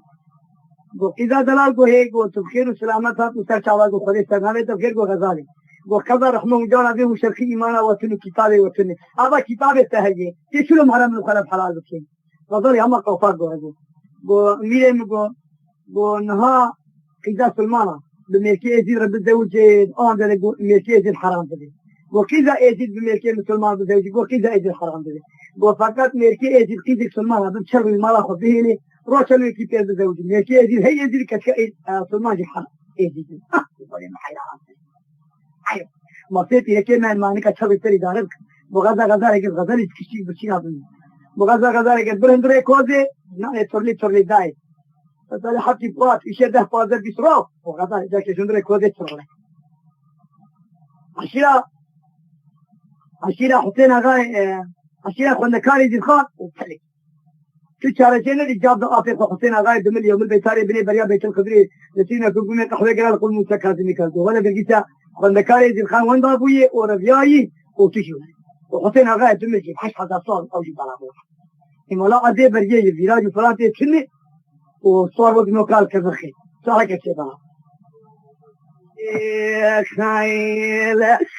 گو اذا دلال کو ہے گو تبخیر و سلامت ہے تو سر چاوا کو خود استغناوی تو پھر گو غزالی گو قضا رحمه جان ابي مشرخي ایمان و تن کتاب و تن ابا کتاب تهجی یہ شلو محرم الخلف حلال بکین غزالی ہم قوفا گو میرے گو نها اذا سلمانا بملكيه يزيد رب الزوج ده گو ملكيه يزيد حرام ده گو كذا يزيد بملكيه مسلمان بالزوج گو كذا يزيد حرام ده گو فقط ملكيه يزيد كذا سلمانا بشر المال خذيه روشلو كتاب الزوج ملكيه يزيد هي يزيد كشيء سلمان جحا يزيد يقول ما حيران ايوه ما فيتي هيك ما انك تشوي تري دارك بغزا هيك غزا لي تكشي بشينا بغزا هيك برندري كوزي نا تورلي داي فقال حتى بوات يشده بازر بيسرو وغزا جاك جندري كوزي ترولك عشيرة حسين غاي عشيرة كنا كاري دي خان وبتلي شو شارجين اللي جاب ضعافي حسين غاي دمل يوم البيتاري بني بريا بيت الخضري نسينا كوكومي قحوة قال قول متكازمي كازو ولا بقيتا كنا كاري دي خان وين ضابوي وربياي وتشيو وحسين غاي دمل جيب حش حدا صال او جيب على روح إما عدي بريا فيراج وفراتي تشني وصار وقت نوكال كذخي صار كتبها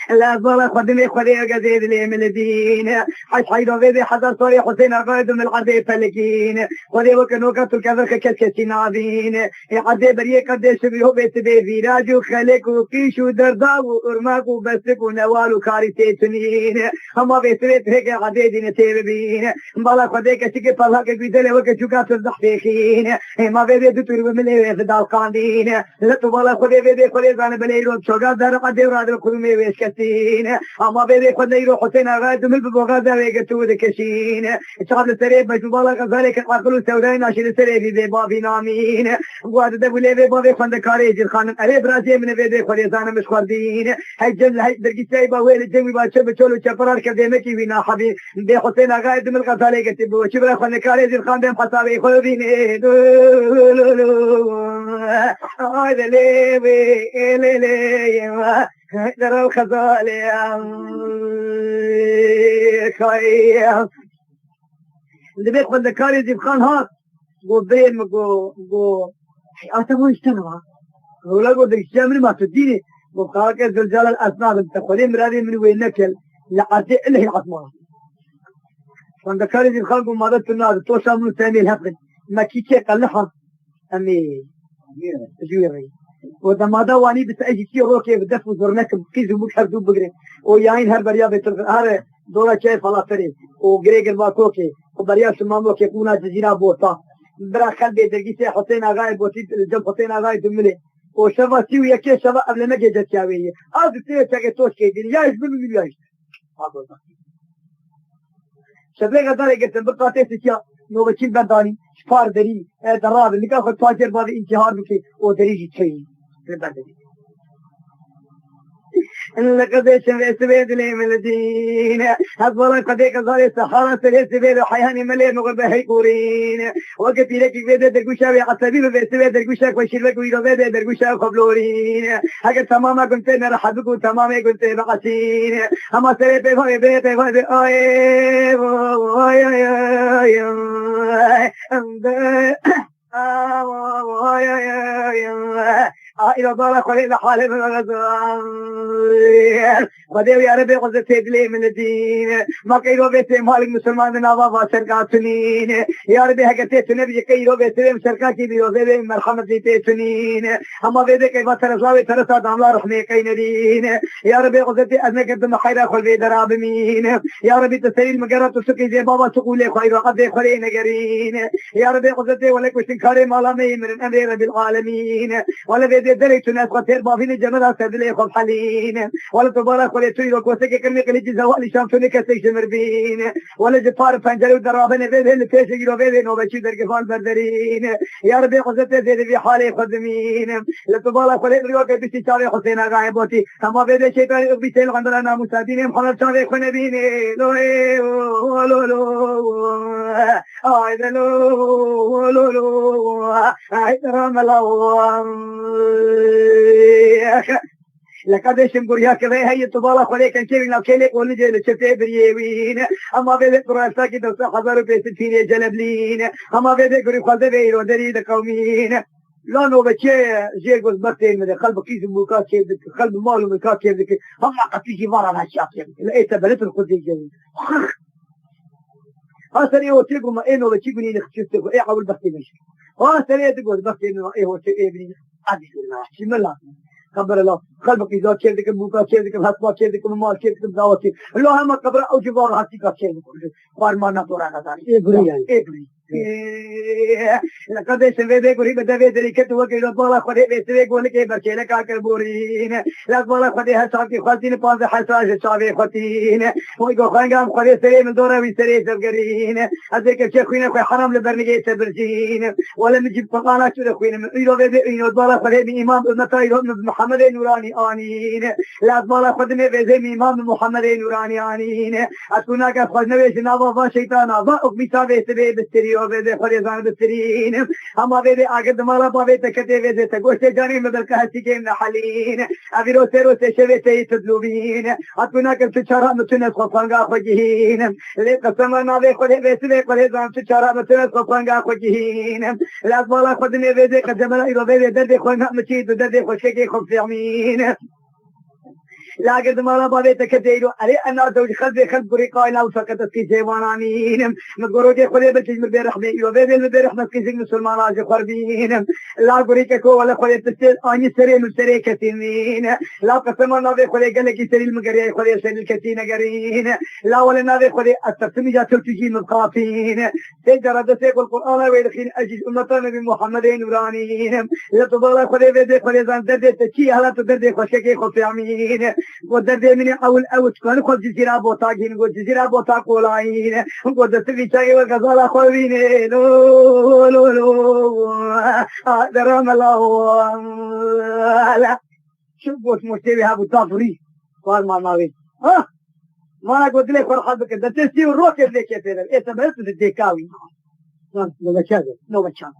لا ظل خدني قديد لي من الدين حيدو بيبي حضر صوري حسين قائد من العدي فلكين ودي وكنوكت الكذر كتكتين عظين عدي بريه قدي شبيه بيت بي راجو خلق وقيشو درداو ارماكو بسكو نوالو كاري تيتنين هما بيت هيك عدي دين تيبين بالا خدي كشك فلاك بيدل وكشوكات الضحفيخين ما بيبي دتور وملي في دالقاندين لا تبالا خدي بيبي خدي بليرو شوغا در قدي وراد القدمي ويسكتين اما بيبي خد يروح حسين غاد من بوغادا ويقتو دكشين شغل السريب بجبال غزالك قاكلو سوداين عشان السريب في بابي نامين وهذا ده بولي بابي خند كاري جل خان أري برازي من بيدي خليزانا مش خردين هاي جل هاي درجي ساي باوي الجمي باشا بتشولو شفرار كديمة كي بينا حبي بحسين أغايد من الغزالة كتبو شبرا خند كاري جل خان بهم حسابي خلبين هذا لي ترى الخزالة خايف دبي خند كاري جل خان هات go bem go ata mo istana ولا go دكتور ما تديني go قاك زلزال الاسنان انت خلي مرادي من وين نكل لعدي اللي عظمه عند كاري الخلق ما الناس توصل من ثاني الحقن ما كيكي قلحها امي جويري وده ما دواني بتأجي كي روكي بدف وزرناك كيزو مكحر دوب بقري وياين هر بريا بيتر هر دورا شاي فلافري وغريغر باكوكي وبريا سمامو كي كونا جزيرة بوطا برا خلبي درجيسي حسين آغاي بوتي الجب حسين آغاي دملي وشبا سيو يكي شبا قبل ما جيجت شاوية هذا سيو تاكي توش كيدين يايش بمي يايش شبه غداري قلت بقاتي سيكيا نو بچين بداني شفار دري دراب نكا خد فاجر بعد انتحار بكي ودريجي تشيي لقد سبيد لي من الدين أصبر قديك صار السحارة سبيد وحياني ملي مغرب هيكورين وقتي لك بيد درقوشا وعصبي بسبيد درقوشا وشيلك ويرو بيد درقوشا وخبلورين حاجة تماما كنت نرحبكم تماما كنت بقسين أما سريت بفهم بيت بفهم آي آي آي آي إذا ضل خليل حالي من الغزال وديو يا ربي قصد تدلي من الدين ما كيلو بيتي مالك مسلمان من أبابا شركات سنين يا ربي هكتي سنبي كيلو بيتي شركاتي بيو بيبي مرحمة بيتي سنين أما بيدي كيف ترساوي ترسا داملا رحمي كين دين يا ربي قصد أزمك الدم خيرا خل بي دراب مين يا ربي تسير مقرة تسكي زي بابا تقولي خير وقد خلي نقرين يا ربي قصد ولك وشنكاري مالامي من أمير رب العالمين ولا بيدي دريت ناس قتير بافين جمال سدلي خب حلين ولا تبارك ولا تريد وكوسك كم يقلي زوالي شامتوني كسيش مربين ولا جفار فنجري ودرابين بيبي اللي تيجي يجرو بيبي نوبشي درقفان بردرين يا ربي قصدت زيد في حالي خدمين لا تبارك ولا تريد وكبسي شاري حسين غايبوتي أما بيبي شيطان يقبسي الغندرنا مسادين محمد شاري خنبيني لو لو لو هايدا لو لو لو هايدا رملو لقد شمقر يا كذا هي تبالغ عليك ان كيرنا كيلك ولجي لشتي بريوين اما بيد قراسا كي دوسا حضر بيت فيني جلبلين اما بيد غري خالد بيرو دري قومين لا نو بچه جي گوز بتين من قلب كيس بوكا كيف قلب مالو مكا كيف هم قتيجي مره ماشي لقيت بلت الخدي جاي هاسري هو تيجو ما انه بتيجوني نختشتو ايه اول بختي ماشي هاسري تقول بختي انه ايه هو ايه بني ادي الله خبر الله قلبك إذا كيدك بوكا كيدك هسوا كيدك مال كيدك دعوتي الله ما قبر أو جبار حتى كيدك فارمانا تورا نزاري إيه لقد سويت غريب دبي ذلك توقع الله خدي بسوي قول كي بركيلك آكل بورين لقد الله خدي حسابي خالتين باز حساس شافي خاتين ويقول خانقام خدي سري من دورة وسري سبقرين أذكر شيء خوينا خوي حرام لبرنجي سبرجين ولا نجيب فقانا شو خوينا من إيرو بيد إيرو الله خدي بإمام المتاير محمد نوراني آنين لقد الله خدي بزي إمام محمد نوراني آنين أتونا كخدنا بيشنا بابا شيطانا بأق بيسابي سبي بستريو بيد خريزان بسترين أما بيد أقد مالا بابي تكتي بيد تقوشت جاني مدل كهتي كيم نحلين أبيرو سيرو سيشوي تي تدلوبين أتونا كالتشارا متنس خفانغا خجهين لقسمنا بي خدي بيسبي خريزان تشارا متنس خفانغا خجهين لقد الله خدني بيد قدمنا إلو بيد درد خوانغا مچيد درد خوشكي خفيامين لا قد ما ربى تكديرو علي أنا زوج خلبي خلب بريقا لا وسكتت في جوانين مقروجي خلي بتجمر برحمة يوبيل برحمة كيزين مسلمان راجع خربين لا بريك كو ولا خلي تسير أني سري مسري كتينين لا قسم الله بخلي قال لك سري المجري خلي سري الكتين جرين لا ولا نبي خلي أستسمي جات تجي مقافين تجرد سيق القرآن ويدخين أجل أمتنا بمحمد نورانين لا تبالغ خلي بدي خلي زان درد تشي هلا تدرد خشكي خفيامين قدرت مني أول كان خد جزيرة بوتاكين قد جزيرة بوتاكولاين قدرت في شيء وكذا خويني لو لو لو درام الله لا شو قلت مشتبه أبو تافري قال ما ناوي ما أنا قلت لك فرحة بك ده تسي وروح كيف ليك كيف إيه سبب تديكاوي لو بتشان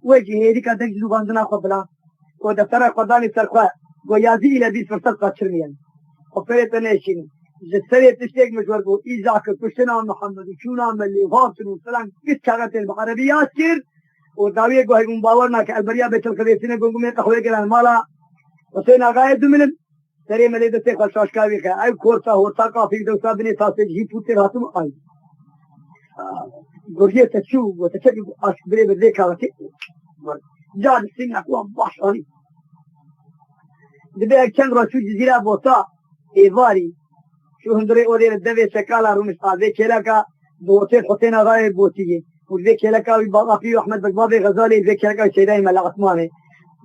وجهي هذيك هذيك زباننا قبلا ودفتر قداني سرقة ويازي إلى بيت فرصة قاتشرميان وفريت ناشين جسرية تشتاق مشوركو إيزاك كشنا محمد شونا ملي غابتن وسلام كيف كانت العربيات كير وداوية قوي مباورنا كالبريا بيت الخليفين قومي قهوة كلام مالا وسينا غايد من سري ملي دتي خلصاش كاوي كا أي كورتا هورتا كافي دوسا بني تاسي جي بوتي راتم أي غوريه تشو وتشكي أشبري بديك على كي جاد السنة قوام باشاني دبي كان رشود جزيرة بوتا إيفاري شو هندري أوري الدبي شكالا رومش هذا كلاكا دوتين حسين غايب بوتيه وذي كلاكا بيبقى فيه أحمد بقبابي غزالي ذي كلاكا شيداي ملا عثماني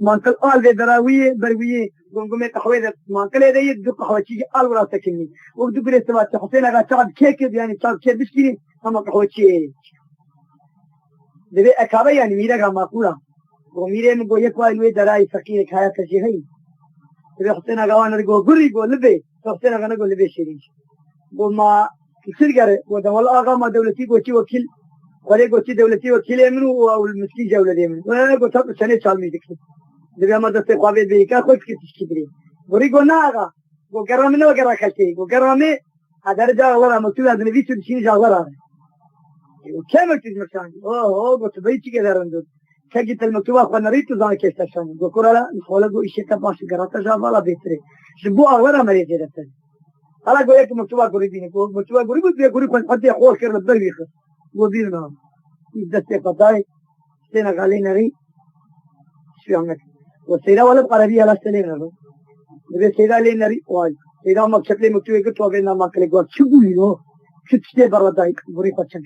مانكل آل ذي دراوية بروية قومي قحوة مانكل هذا يدق قحوة شيء آل ولا سكني ودق لسبات حسين غا شعب كيك يعني شعب كيك بسكني هم قحوة شيء دبي أكابا يعني ميرا معقولة وميرا من قوية قوي دراي فقير كهايا كشيء دبي حسين غاوانا رجو غري جو لبي حسين غانا جو لبي شيرين وما كسر جرى ودوال آغا ما دولتي قوتي وكيل ولا قوتي دولتي وكيل منو أو المسكين جولة دي منو ولا قوتها بسنة شال ميدكتو دبي ما دست قابل بيكا خود كتيش كبري غري جو ناغا جو كرامي نو كرا كشتي جو كرامي هذا جا ورا مكتوب هذا نبي تشين جا ورا وكم كتير مكان قلت بيتي كذا رندود كجيت المكتوبة أخوان ريتو زان كيس تشاني قلت لا نخوله جو إيش كباش قراتا جابالا بيتري شبو أغلى مريض جدا هلا قوي لك مكتوبة قريبين مكتوبة قريب بس قريب كان حتى خوش كرنا بالبيخ وبيرنا يبدأ قضاي سنة غالينا ري شو عمك والسيدة ولا بعربية لا سنة له بس سيدة لينا ري واي سيدة ما شكله مكتوبة قلت وبيننا ما كله قلت شو بينه شو تشتي برا داي قريب كتشن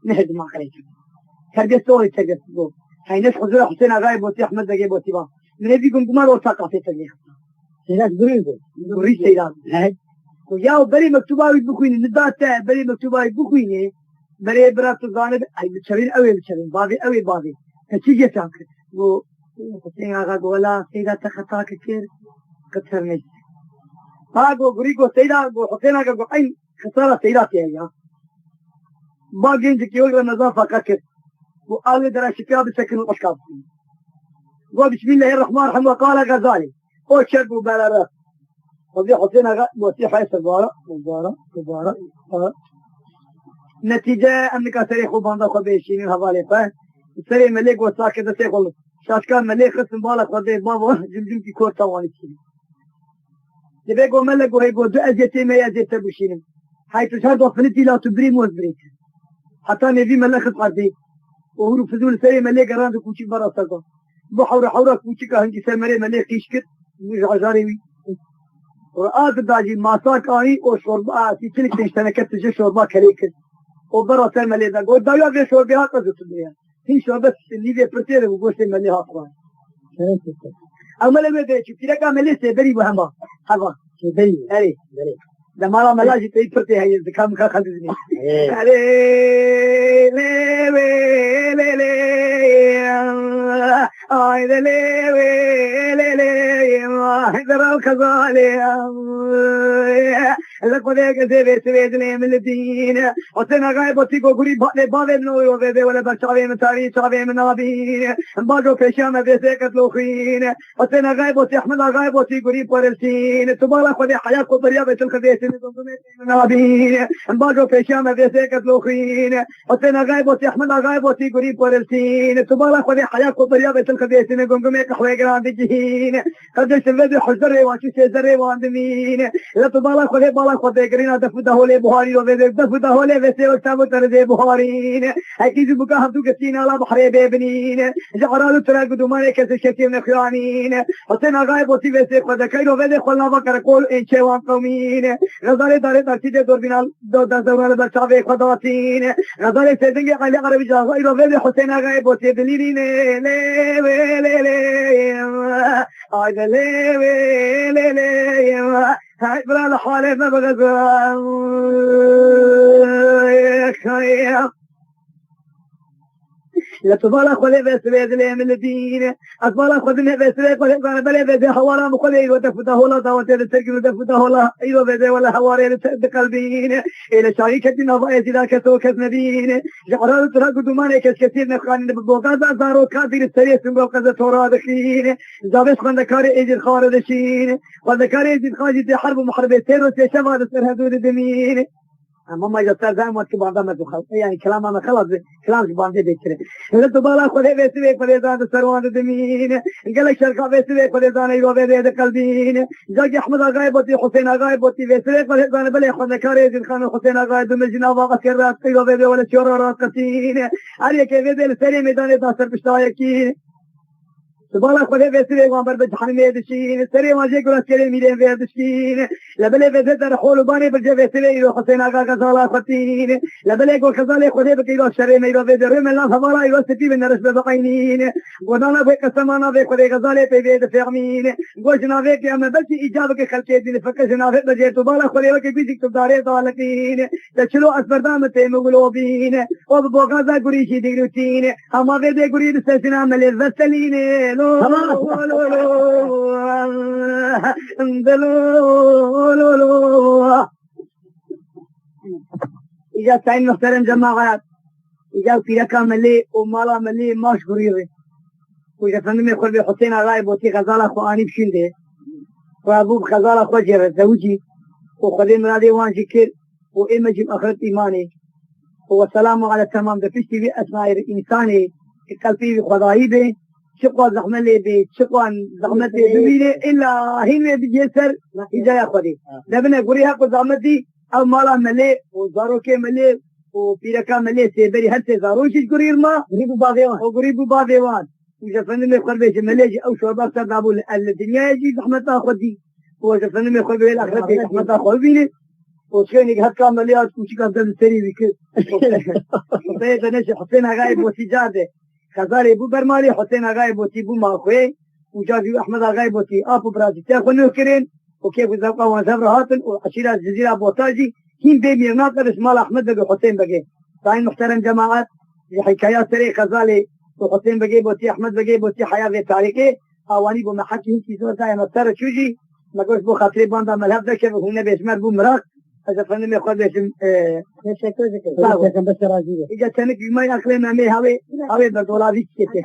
نهد ما خليك ترجع سوري ترجع سو هاي ناس حضور حسين غايب وتي أحمد دقيق وتي با من هذي كم كمان وثاقة في ترجع سيدة قريب سيدة هاي وياو بري مكتوبة بخويني ندات بري مكتوبة بخويني بري برات الغانب أي بتشرين أوي بابي كتيجي تانك و حسين آغا قولا سيدة تخطا كتير كتر نجد هاقو قريقو سيدة حسين آغا قوين خسارة سيدة تيهي باقين جكيوغ النظافة كاكت وقال درا شكا بسكن الأشكاب وبسم الله الرحمن الرحيم وقال غزالي وشربوا بلارات وذي حسين آغا وتي حيث مبارا نتيجة أنك سريخو باندا خبيشين الهوالي فا سري مليك وساكدة سيخو شاشكان مليك خسن بالا خدي بابا جمجم كي كورتا واني تشيني دبيقو ملقو هيقو دو أزيتي ما يزيت بوشيني حيث شهد وفنتي لا تبريم وزبريت حتى نبي ملخص قردي وهو فزول سري مليك راندو كوشي برا ساقا بحورا كوشي كهنجي سمري مليك يشكر ويجع جاريوي ورآت داجي ماساك آني وشوربا تيتلك تنشتنكت تجي شوربا كليكت وبرا سر ملي دا قول داويا في شوربا هاتا زوت الدنيا هي شوربا نيفي برتير وقوشي ملي هاتا أمال مدى شفتي لك ملي سيبري بهما هذا سيبري أري لما ملاجي تيجي برتي هاي الزكام خالدني أري لي لي لي آي لي لي لي هذا الكذالي لقد كذبت بيدلي من الدين وسنا غايبتي قريب بابي نوي وبيبي ولا بشابي من تاريخ شابي من نبي باجو كشام بيسكت لوخين وسنا غايبتي أحمد غايبتي قريب برسين تبارك خدي حياة قبرية بتلك بيتين من نبي باجو كشام بيسكت لوخين وسنا غايبتي أحمد غايبتي قريب برسين تبارك خدي حياة قبرية بتلك بيتين قومي كحوي جراند جهين قد سبب حجر واشي سيزر واندمين لا تبارك خدي بالك خدي جرينا دفده هولي بحاري ودفده هولي بسيو تابو ترزي بحارين أكيد بكا هم تقسين على بحر بابنين جعرالو تراك دوماني كسي شكي من خيانين حسين غايب وطي بسي قد كيلو بذي خلنا بكر قول إن شوان قومين غزالي داري ترتيجي دور بنا دو دزوران برشاوي خداتين غزالي سيدنجي قلي عربي جاغيرو بذي حسين غايب وطي بليرين لي هاي لي لي لي هاي برا حالي ما بغزا لا تبالا خلي بسويد لي من الدين أتبالا خذني بسويد خلي أنا بلي بدي حوارا مخلي وتفته الله دعوة السجن وتفته الله أيوة بدي ولا حواري بقلبين إلى شريكة نظائر ذاك توكس نبين جعلوا ترى قدومان كثير نخان بوقات زارو كافر السريع بوقات تورا دخين زابس خندكاري إجر خاردشين خندكاري إجر خاجد حرب محاربتين وتشمع السرهدود الدمين أما ما يصير دائما كبار ما تخلص يعني كلام ما خلص كلام كبار ده بيتره إذا تبالا خذ بيسوي فلذان السروان الدمين قال لك شركة بيسوي فلذان يروي بيد قلبين جاك أحمد غايبتي حسين غايبتي بيسوي فلذان بلي خذ كاريز الخان حسين غايب من جناب وقصيرات يروي بيد ولا شرارات قتين عليك بيد السري ميدان داسر بشتايكين تبالا خذ بيسوي وامبر بجحن ميدشين السري ما جيك ولا سري ميدان بيدشين لبلي بيد الحول باني بالجبهة سوي حسين غزالة فتين لبلي قول خزالة خذ بكيلو شري ميدان بيد رم الله فبالا يروي ستي من رش بقينين قدانا بك سمانا بك خذ غزالة بيد فهمين قول جنابك يا من بس إجابك خلقي دين فك جنابك بجي تبالا خذ بك بيجك تداري طالقين تشلو أسبر دام تيمغلوبين وببوغازا قريشي ديروتين أما بيد قريد سسنا ملي الزسلين إجا سعين محترم جماعات إجا فيركا ملي ومالا ملي ماش قريري وإجا فندم يقول بي حسين غايب وتي غزالة خواني بشنده وأبوب غزالة خوجر زوجي وخذين منادي وان شكر وإمجم أخرت إيماني والسلام على التمام دفشتي بي أسماء إنساني قلبي بخضائي بي شقوا زحمة لي بي شقوا زحمة لي بي إلا هين بيجسر إجا يا خدي دبنا قريها قد زحمة دي أو مالا ملي وزاروكي ملي وبيركا ملي سيبري هل زاروش قرير ما قريبو باغيوان وقريبو باغيوان إذا فندم يقول بيش مليجي أو شربا سردابو الدنيا يجي زحمة أخدي وإذا فندم يقول بيش الأخرة بيش زحمة أخدي وشكيني هاد كامليات وشكا بدل سري بك وطيب نشي حسين غايب وسجاده خزاري بو برمالي حسين غايب وتي بو ماخوي وجازي أحمد غايب وتي أبو برازي تاخوني وكرين وكيف زبقا وانزبر هاتن وعشيرة الجزيرة بوتاجي كين بيبي ناقر اسمال أحمد بقى حسين بقى طاين محترم جماعات حكايات سري خزالي وحسين بقى بوتي أحمد بقى بوتي حياة تاريخي أواني بو محاكي هنكي زوزا يمتر شوجي ما قلت بو خاطري باندا ملهب ذكر وهنا بيسمر بو مراق هذا فندم يقول بيشم بس راجيه إذا كانك ما يأكلنا مي هاوي بردولا بيش كتير